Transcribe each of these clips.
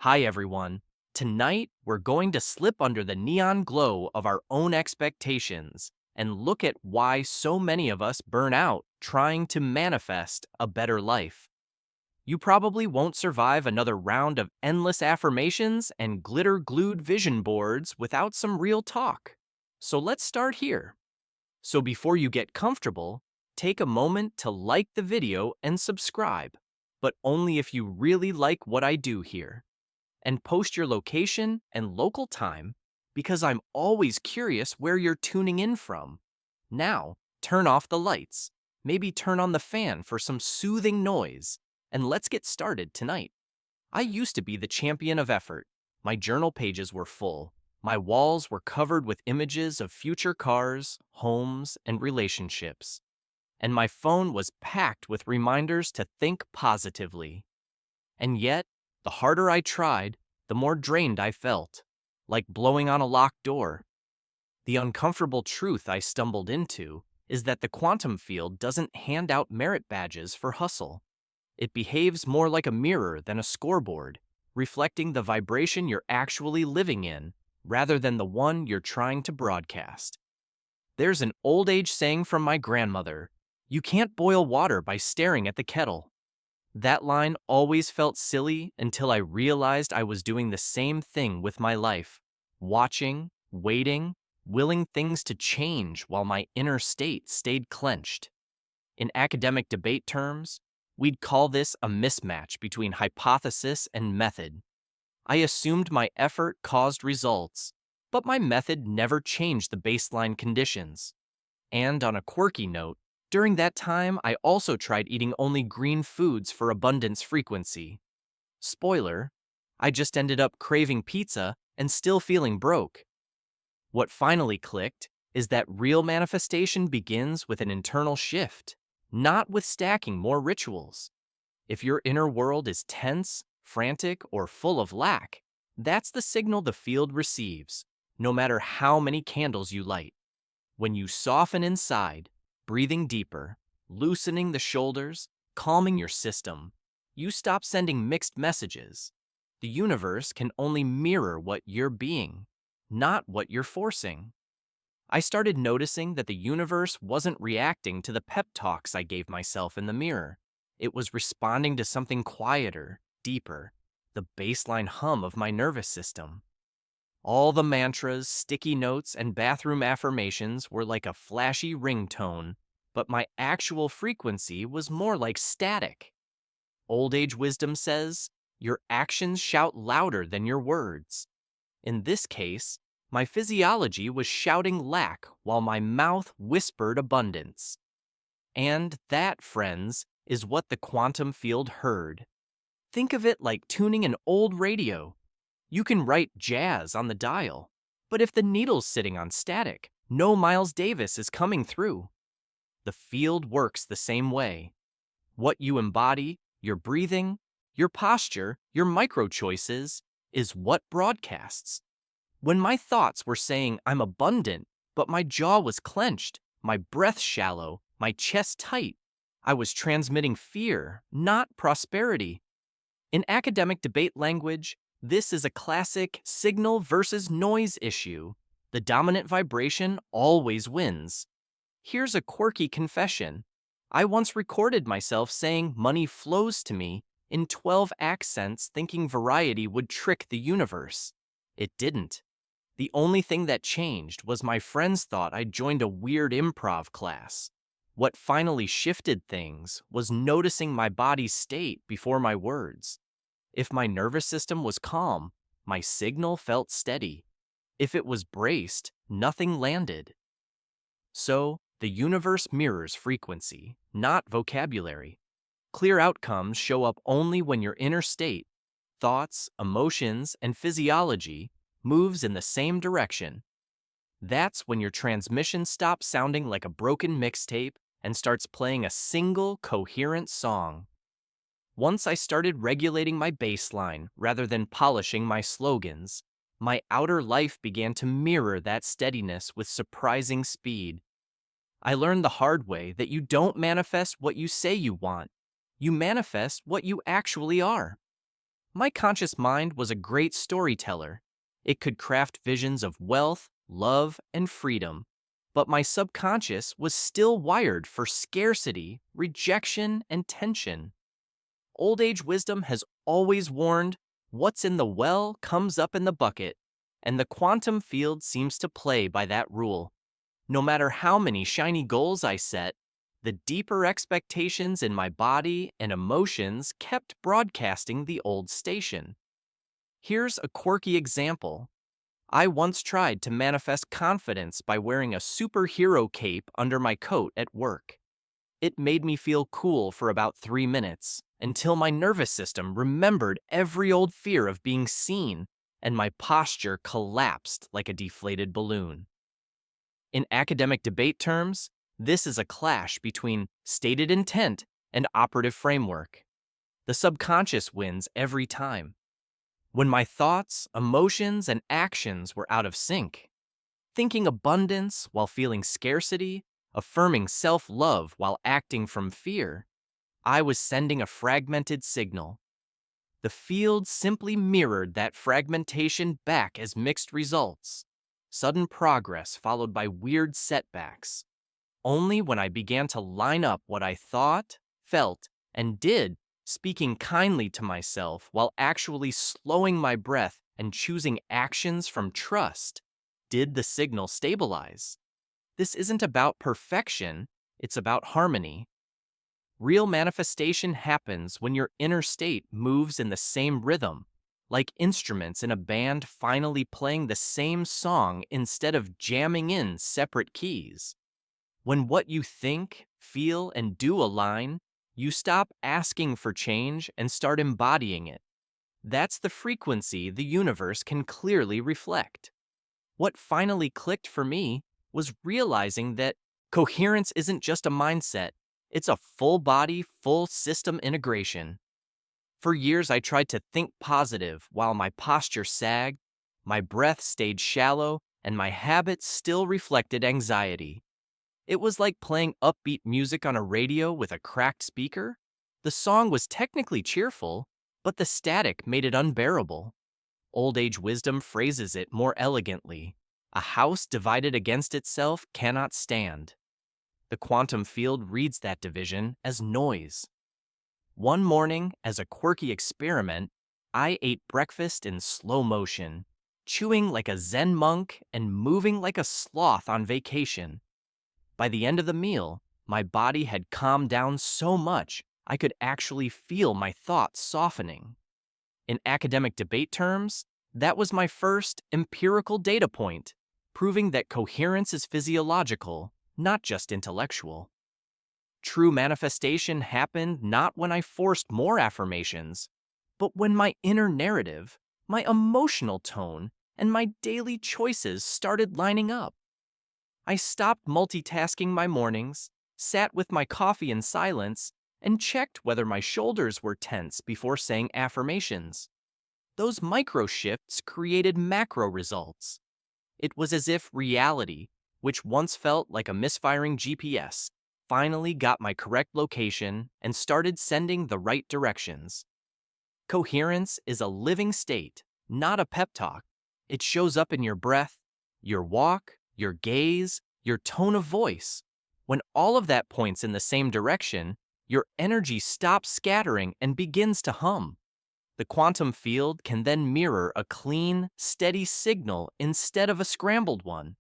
Hi everyone. Tonight, we're going to slip under the neon glow of our own expectations and look at why so many of us burn out trying to manifest a better life. You probably won't survive another round of endless affirmations and glitter-glued vision boards without some real talk. So let's start here. So before you get comfortable, take a moment to like the video and subscribe, but only if you really like what I do here, and post your location and local time because I'm always curious where you're tuning in from. Now, turn off the lights, maybe turn on the fan for some soothing noise, and let's get started tonight. I used to be the champion of effort. My journal pages were full. My walls were covered with images of future cars, homes, and relationships. And my phone was packed with reminders to think positively. And yet, the harder I tried, the more drained I felt, like blowing on a locked door. The uncomfortable truth I stumbled into is that the quantum field doesn't hand out merit badges for hustle. It behaves more like a mirror than a scoreboard, reflecting the vibration you're actually living in, rather than the one you're trying to broadcast. There's an old age saying from my grandmother, "You can't boil water by staring at the kettle." That line always felt silly until I realized I was doing the same thing with my life, watching, waiting, willing things to change while my inner state stayed clenched. In academic debate terms, we'd call this a mismatch between hypothesis and method. I assumed my effort caused results, but my method never changed the baseline conditions. And on a quirky note, during that time, I also tried eating only green foods for abundance frequency. Spoiler, I just ended up craving pizza and still feeling broke. What finally clicked is that real manifestation begins with an internal shift, not with stacking more rituals. If your inner world is tense, frantic, or full of lack, that's the signal the field receives, no matter how many candles you light. When you soften inside, breathing deeper, loosening the shoulders, calming your system, you stop sending mixed messages. The universe can only mirror what you're being, not what you're forcing. I started noticing that the universe wasn't reacting to the pep talks I gave myself in the mirror. It was responding to something quieter, deeper, the baseline hum of my nervous system. All the mantras, sticky notes, and bathroom affirmations were like a flashy ringtone, but my actual frequency was more like static. Old age wisdom says, your actions shout louder than your words. In this case, my physiology was shouting lack while my mouth whispered abundance. And that, friends, is what the quantum field heard. Think of it like tuning an old radio. You can write jazz on the dial, but if the needle's sitting on static, no Miles Davis is coming through. The field works the same way. What you embody, your breathing, your posture, your micro choices, is what broadcasts. When my thoughts were saying I'm abundant, but my jaw was clenched, my breath shallow, my chest tight, I was transmitting fear, not prosperity. In academic debate language, this is a classic signal versus noise issue. The dominant vibration always wins. Here's a quirky confession. I once recorded myself saying money flows to me in 12 accents thinking variety would trick the universe. It didn't. The only thing that changed was my friends thought I'd joined a weird improv class. What finally shifted things was noticing my body's state before my words. If my nervous system was calm, my signal felt steady. If it was braced, nothing landed. So, the universe mirrors frequency, not vocabulary. Clear outcomes show up only when your inner state, thoughts, emotions, and physiology moves in the same direction. That's when your transmission stops sounding like a broken mixtape and starts playing a single, coherent song. Once I started regulating my baseline rather than polishing my slogans, my outer life began to mirror that steadiness with surprising speed. I learned the hard way that you don't manifest what you say you want. You manifest what you actually are. My conscious mind was a great storyteller. It could craft visions of wealth, love, and freedom. But my subconscious was still wired for scarcity, rejection, and tension. Old age wisdom has always warned what's in the well comes up in the bucket, and the quantum field seems to play by that rule. No matter how many shiny goals I set, the deeper expectations in my body and emotions kept broadcasting the old station. Here's a quirky example. I once tried to manifest confidence by wearing a superhero cape under my coat at work. It made me feel cool for about 3 minutes, until my nervous system remembered every old fear of being seen, and my posture collapsed like a deflated balloon. In academic debate terms, this is a clash between stated intent and operative framework. The subconscious wins every time. When my thoughts, emotions, and actions were out of sync, thinking abundance while feeling scarcity, affirming self-love while acting from fear, I was sending a fragmented signal. The field simply mirrored that fragmentation back as mixed results. Sudden progress followed by weird setbacks. Only when I began to line up what I thought, felt, and did, speaking kindly to myself while actually slowing my breath and choosing actions from trust, did the signal stabilize. This isn't about perfection, it's about harmony. Real manifestation happens when your inner state moves in the same rhythm, like instruments in a band finally playing the same song instead of jamming in separate keys. When what you think, feel, and do align, you stop asking for change and start embodying it. That's the frequency the universe can clearly reflect. What finally clicked for me was realizing that coherence isn't just a mindset, it's a full body, full system integration. For years, I tried to think positive while my posture sagged, my breath stayed shallow, and my habits still reflected anxiety. It was like playing upbeat music on a radio with a cracked speaker. The song was technically cheerful, but the static made it unbearable. Old age wisdom phrases it more elegantly. A house divided against itself cannot stand. The quantum field reads that division as noise. One morning, as a quirky experiment, I ate breakfast in slow motion, chewing like a Zen monk and moving like a sloth on vacation. By the end of the meal, my body had calmed down so much I could actually feel my thoughts softening. In academic debate terms, that was my first empirical data point, proving that coherence is physiological, not just intellectual. True manifestation happened not when I forced more affirmations, but when my inner narrative, my emotional tone, and my daily choices started lining up. I stopped multitasking my mornings, sat with my coffee in silence, and checked whether my shoulders were tense before saying affirmations. Those micro shifts created macro results. It was as if reality, which once felt like a misfiring GPS, finally got my correct location and started sending the right directions. Coherence is a living state, not a pep talk. It shows up in your breath, your walk, your gaze, your tone of voice. When all of that points in the same direction, your energy stops scattering and begins to hum. The quantum field can then mirror a clean, steady signal instead of a scrambled one.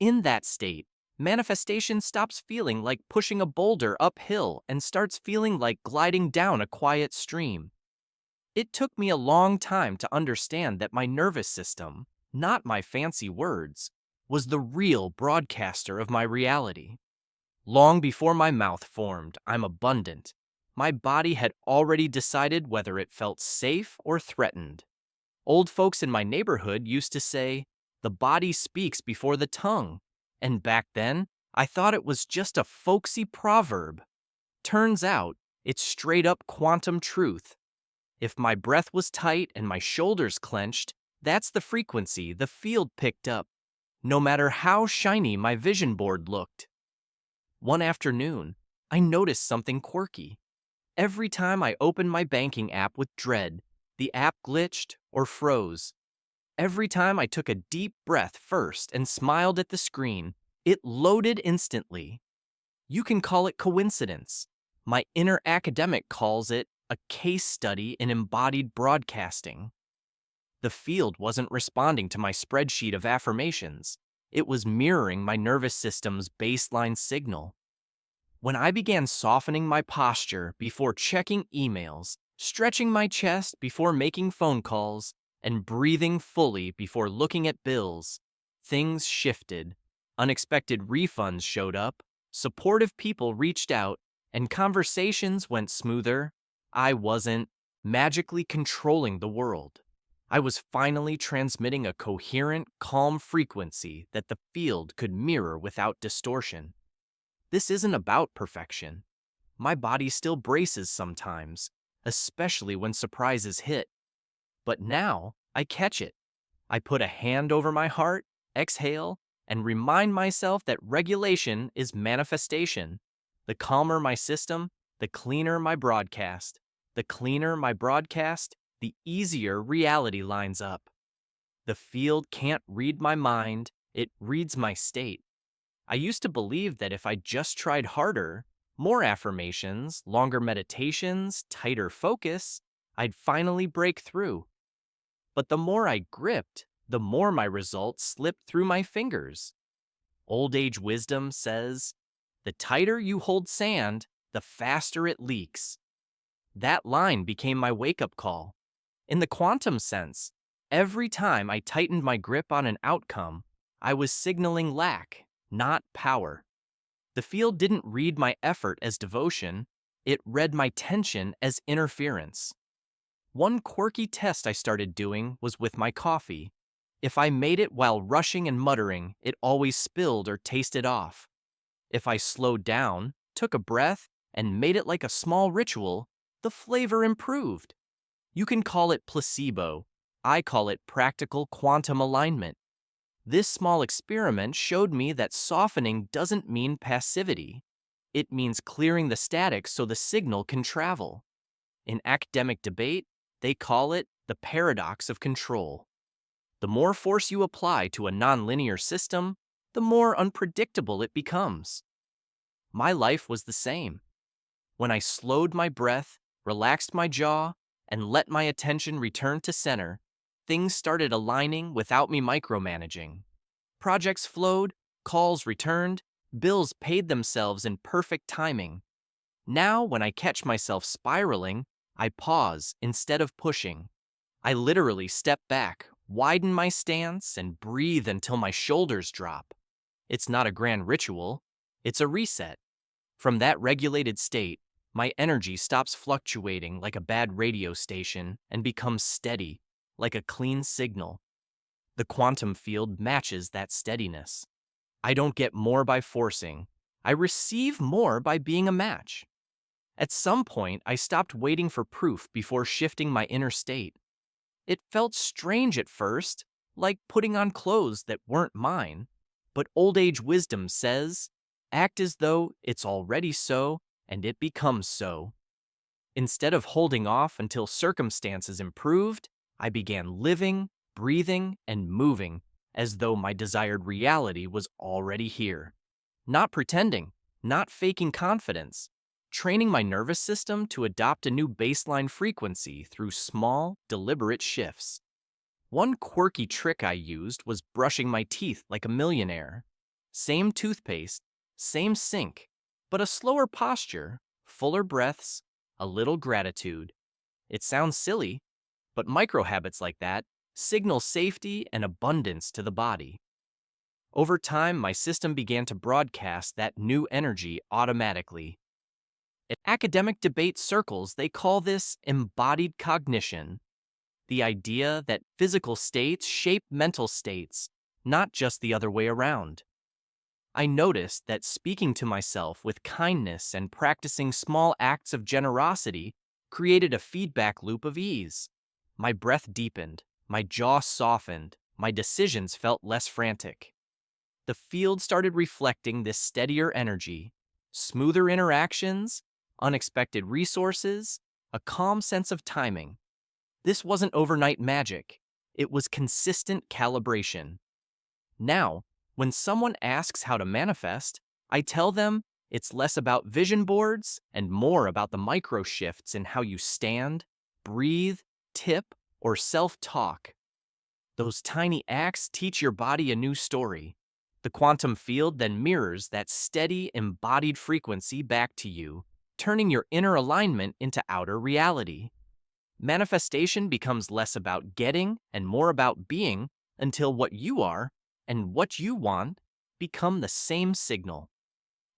In that state, manifestation stops feeling like pushing a boulder uphill and starts feeling like gliding down a quiet stream. It took me a long time to understand that my nervous system, not my fancy words, was the real broadcaster of my reality. Long before my mouth formed, I'm abundant. My body had already decided whether it felt safe or threatened. Old folks in my neighborhood used to say, "The body speaks before the tongue." And back then, I thought it was just a folksy proverb. Turns out, it's straight up quantum truth. If my breath was tight and my shoulders clenched, that's the frequency the field picked up, no matter how shiny my vision board looked. One afternoon, I noticed something quirky. Every time I opened my banking app with dread, The app glitched or froze. Every time I took a deep breath first and smiled at the screen, it loaded instantly. You can call it coincidence. My inner academic calls it a case study in embodied broadcasting. The field wasn't responding to my spreadsheet of affirmations. It was mirroring my nervous system's baseline signal. When I began softening my posture before checking emails, stretching my chest before making phone calls, and breathing fully before looking at bills, things shifted. Unexpected refunds showed up, supportive people reached out, and conversations went smoother. I wasn't magically controlling the world. I was finally transmitting a coherent, calm frequency that the field could mirror without distortion. This isn't about perfection. My body still braces sometimes, especially when surprises hit. But now, I catch it. I put a hand over my heart, exhale, and remind myself that regulation is manifestation. The calmer my system, the cleaner my broadcast. The cleaner my broadcast, the easier reality lines up. The field can't read my mind, it reads my state. I used to believe that if I just tried harder, more affirmations, longer meditations, tighter focus, I'd finally break through. But the more I gripped, the more my results slipped through my fingers. Old age wisdom says, the tighter you hold sand, the faster it leaks. That line became my wake-up call. In the quantum sense, every time I tightened my grip on an outcome, I was signaling lack, not power. The field didn't read my effort as devotion, it read my tension as interference. One quirky test I started doing was with my coffee. If I made it while rushing and muttering, it always spilled or tasted off. If I slowed down, took a breath, and made it like a small ritual, the flavor improved. You can call it placebo. I call it practical quantum alignment. This small experiment showed me that softening doesn't mean passivity. It means clearing the static so the signal can travel. In academic debate, they call it the paradox of control. The more force you apply to a nonlinear system, the more unpredictable it becomes. My life was the same. When I slowed my breath, relaxed my jaw, and let my attention return to center, things started aligning without me micromanaging. Projects flowed, calls returned, bills paid themselves in perfect timing. Now, when I catch myself spiraling, I pause instead of pushing. I literally step back, widen my stance, and breathe until my shoulders drop. It's not a grand ritual, it's a reset. From that regulated state, my energy stops fluctuating like a bad radio station and becomes steady, like a clean signal. The quantum field matches that steadiness. I don't get more by forcing. I receive more by being a match. At some point, I stopped waiting for proof before shifting my inner state. It felt strange at first, like putting on clothes that weren't mine. But old age wisdom says, act as though it's already so, and it becomes so. Instead of holding off until circumstances improved, I began living, breathing, and moving as though my desired reality was already here. Not pretending, not faking confidence, training my nervous system to adopt a new baseline frequency through small, deliberate shifts. One quirky trick I used was brushing my teeth like a millionaire. Same toothpaste, same sink, but a slower posture, fuller breaths, a little gratitude. It sounds silly, but micro habits like that signal safety and abundance to the body. Over time, my system began to broadcast that new energy automatically. In academic debate circles, they call this embodied cognition, the idea that physical states shape mental states, not just the other way around. I noticed that speaking to myself with kindness and practicing small acts of generosity created a feedback loop of ease. My breath deepened, my jaw softened, my decisions felt less frantic. The field started reflecting this steadier energy, smoother interactions, unexpected resources, a calm sense of timing. This wasn't overnight magic. It was consistent calibration. Now, when someone asks how to manifest, I tell them it's less about vision boards and more about the micro shifts in how you stand, breathe, tip, or self-talk. Those tiny acts teach your body a new story. The quantum field then mirrors that steady, embodied frequency back to you, turning your inner alignment into outer reality. Manifestation becomes less about getting and more about being until what you are and what you want become the same signal.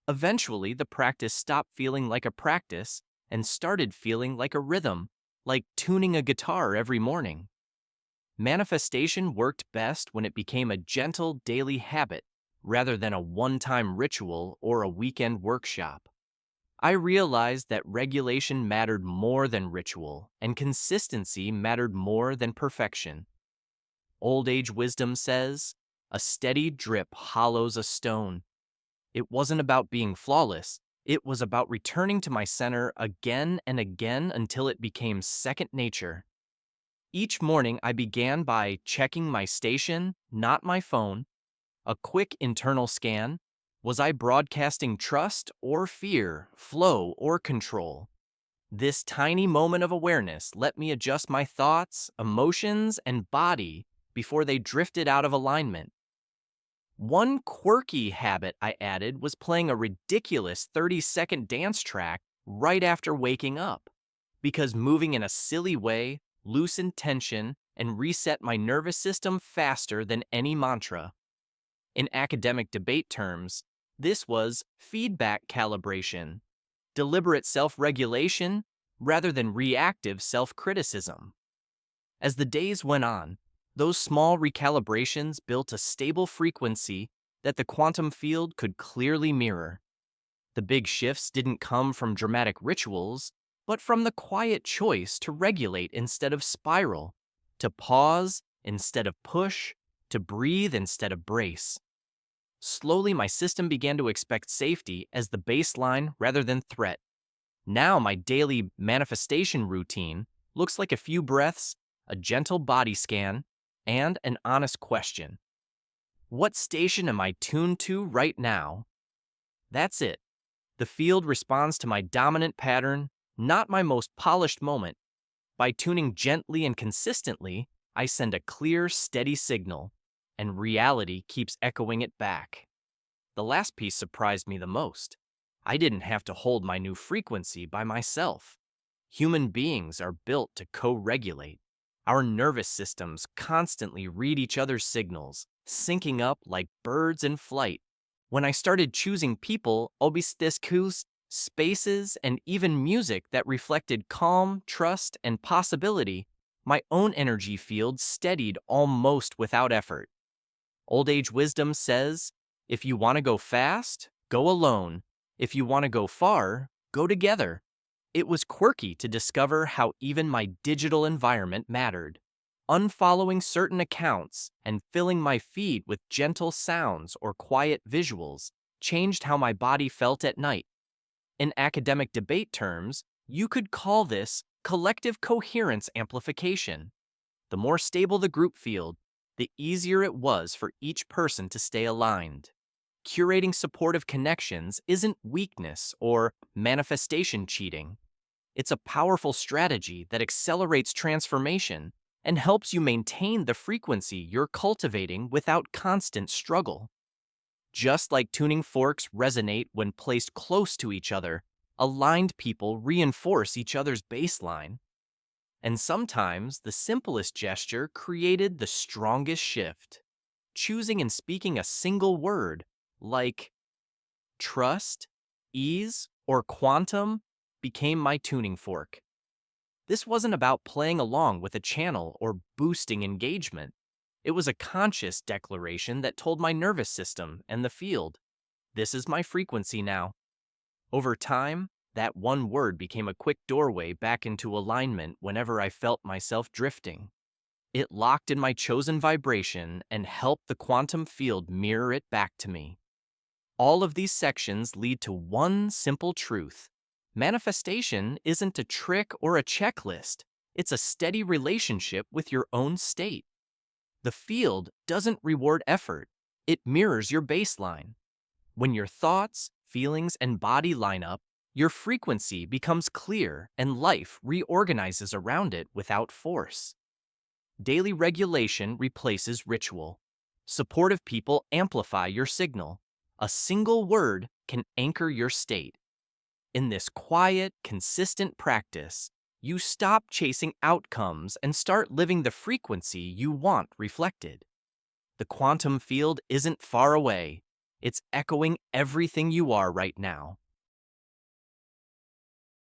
Eventually, the practice stopped feeling like a practice and started feeling like a rhythm, like tuning a guitar every morning. Manifestation worked best when it became a gentle daily habit rather than a one-time ritual or a weekend workshop. I realized that regulation mattered more than ritual, and consistency mattered more than perfection. Old age wisdom says, "A steady drip hollows a stone." It wasn't about being flawless, it was about returning to my center again and again until it became second nature. Each morning, I began by checking my station, not my phone, a quick internal scan. Was I broadcasting trust or fear, flow or control? This tiny moment of awareness let me adjust my thoughts, emotions, and body before they drifted out of alignment. One quirky habit I added was playing a ridiculous 30-second dance track right after waking up, because moving in a silly way loosened tension and reset my nervous system faster than any mantra. In academic debate terms, this was feedback calibration, deliberate self-regulation rather than reactive self-criticism. As the days went on, those small recalibrations built a stable frequency that the quantum field could clearly mirror. The big shifts didn't come from dramatic rituals, but from the quiet choice to regulate instead of spiral, to pause instead of push, to breathe instead of brace. Slowly, my system began to expect safety as the baseline rather than threat. Now, my daily manifestation routine looks like a few breaths, a gentle body scan, and an honest question. What station am I tuned to right now? That's it. The field responds to my dominant pattern, not my most polished moment. By tuning gently and consistently, I send a clear, steady signal, and reality keeps echoing it back. The last piece surprised me the most. I didn't have to hold my new frequency by myself. Human beings are built to co-regulate. Our nervous systems constantly read each other's signals, syncing up like birds in flight. When I started choosing people, obstacles, spaces, and even music that reflected calm, trust, and possibility, my own energy field steadied almost without effort. Old age wisdom says, if you want to go fast, go alone. If you want to go far, go together. It was quirky to discover how even my digital environment mattered. Unfollowing certain accounts and filling my feed with gentle sounds or quiet visuals changed how my body felt at night. In academic debate terms, you could call this collective coherence amplification. The more stable the group field, the easier it was for each person to stay aligned. Curating supportive connections isn't weakness or manifestation cheating. It's a powerful strategy that accelerates transformation and helps you maintain the frequency you're cultivating without constant struggle. Just like tuning forks resonate when placed close to each other, aligned people reinforce each other's baseline. And sometimes the simplest gesture created the strongest shift. Choosing and speaking a single word, like trust, ease, or quantum, became my tuning fork. This wasn't about playing along with a channel or boosting engagement. It was a conscious declaration that told my nervous system and the field, this is my frequency now. Over time, that one word became a quick doorway back into alignment whenever I felt myself drifting. It locked in my chosen vibration and helped the quantum field mirror it back to me. All of these sections lead to one simple truth. Manifestation isn't a trick or a checklist. It's a steady relationship with your own state. The field doesn't reward effort, it mirrors your baseline. When your thoughts, feelings, and body line up, your frequency becomes clear and life reorganizes around it without force. Daily regulation replaces ritual. Supportive people amplify your signal. A single word can anchor your state. In this quiet, consistent practice, you stop chasing outcomes and start living the frequency you want reflected. The quantum field isn't far away. It's echoing everything you are right now.